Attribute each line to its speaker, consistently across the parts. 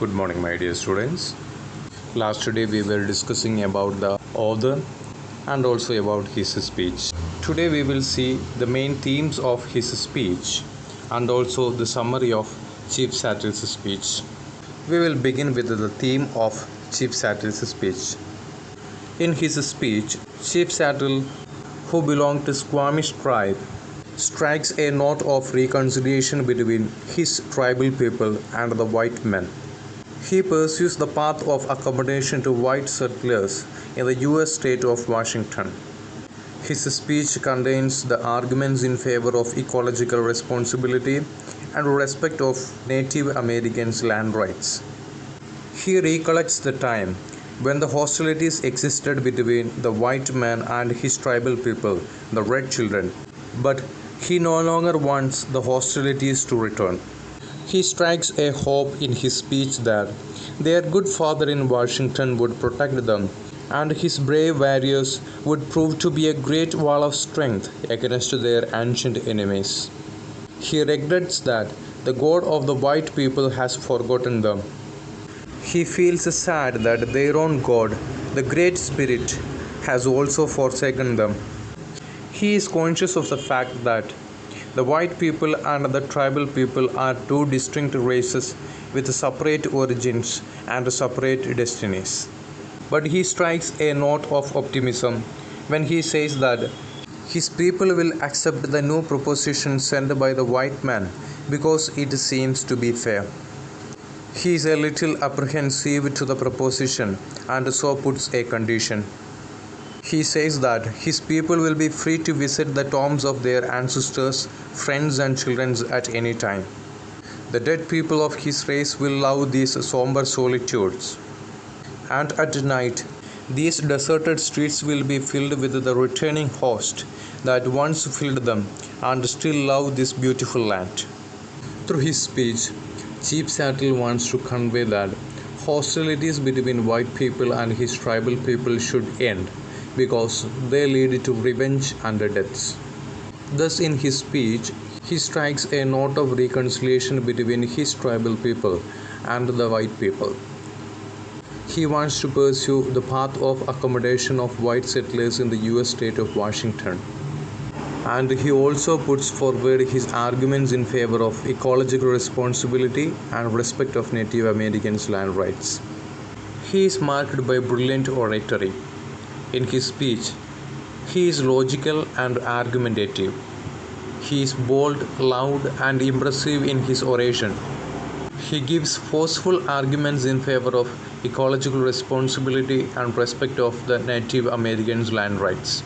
Speaker 1: Good morning, my dear students. Last day we were discussing about the author and also about his speech. Today we will see the main themes of his speech and also the summary of Chief Sattle's speech. We will begin with the theme of Chief Sattle's speech. In his speech, Chief Sattle, who belonged to Squamish tribe, strikes a note of reconciliation between his tribal people and the white men. He pursues the path of accommodation to white settlers in the U.S. state of Washington. His speech contains the arguments in favor of ecological responsibility and respect of Native Americans' land rights. He recollects the time when the hostilities existed between the white man and his tribal people, the red children, but he no longer wants the hostilities to return. He strikes a hope in his speech that their good father in Washington would protect them, and his brave warriors would prove to be a great wall of strength against their ancient enemies. He regrets that the God of the white people has forgotten them. He feels sad that their own God, the Great Spirit, has also forsaken them. He is conscious of the fact that the white people and the tribal people are two distinct races with separate origins and separate destinies. But he strikes a note of optimism when he says that his people will accept the new proposition sent by the white man because it seems to be fair. He is a little apprehensive to the proposition and so puts a condition. He says that his people will be free to visit the tombs of their ancestors, friends and children at any time. The dead people of his race will love these somber solitudes. And at night, these deserted streets will be filled with the returning host that once filled them and still love this beautiful land. Through his speech, Chief Sattle wants to convey that hostilities between white people and his tribal people should end because they lead to revenge and deaths. Thus, in his speech, he strikes a note of reconciliation between his tribal people and the white people. He wants to pursue the path of accommodation of white settlers in the U.S. state of Washington. And he also puts forward his arguments in favor of ecological responsibility and respect of Native Americans' land rights. He is marked by brilliant oratory. In his speech, he is logical and argumentative. He is bold, loud, and impressive in his oration. He gives forceful arguments in favor of ecological responsibility and respect of the Native Americans' land rights.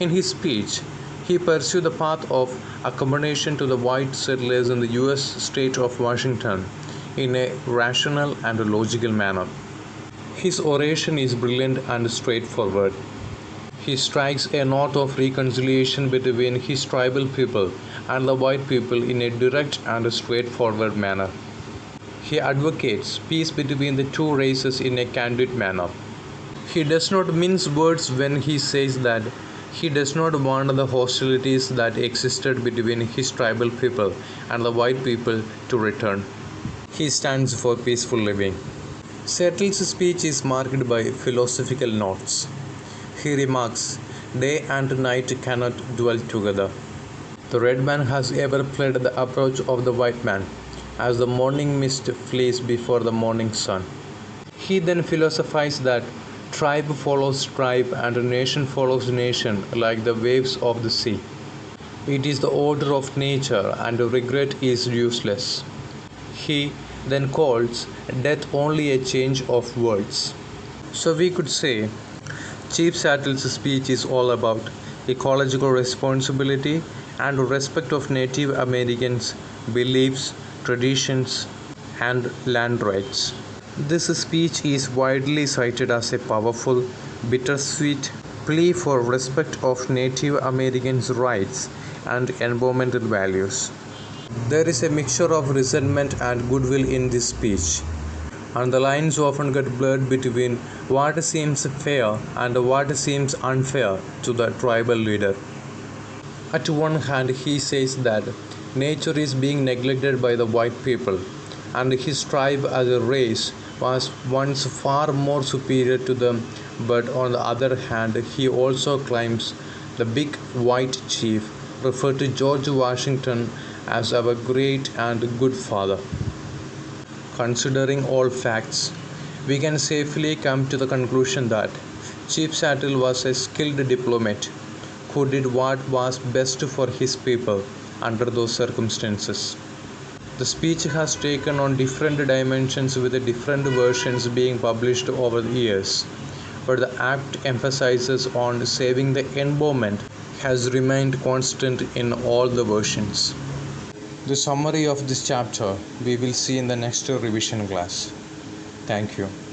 Speaker 1: In his speech, he pursued the path of accommodation to the white settlers in the U.S. state of Washington in a rational and logical manner. His oration is brilliant and straightforward. He strikes a note of reconciliation between his tribal people and the white people in a direct and straightforward manner. He advocates peace between the two races in a candid manner. He does not mince words when he says that he does not want the hostilities that existed between his tribal people and the white people to return. He stands for peaceful living. Sattle's speech is marked by philosophical notes. He remarks, "Day and night cannot dwell together. The red man has ever fled the approach of the white man, as the morning mist flees before the morning sun." He then philosophizes that tribe follows tribe and nation follows nation like the waves of the sea. It is the order of nature and regret is useless. He then calls death only a change of words. So we could say Chief Sattle's speech is all about ecological responsibility and respect of Native Americans' beliefs, traditions, and land rights. This speech is widely cited as a powerful, bittersweet plea for respect of Native Americans' rights and environmental values. There is a mixture of resentment and goodwill in this speech, and the lines often get blurred between what seems fair and what seems unfair to the tribal leader. At one hand, he says that nature is being neglected by the white people, and his tribe as a race was once far more superior to them, but on the other hand, he also claims the big white chief referred to George Washington as our great and good father. Considering all facts, we can safely come to the conclusion that Chief Sattle was a skilled diplomat who did what was best for his people under those circumstances. The speech has taken on different dimensions with the different versions being published over the years, but the act emphasizes on saving the environment has remained constant in all the versions. The summary of this chapter we will see in the next revision class. Thank you.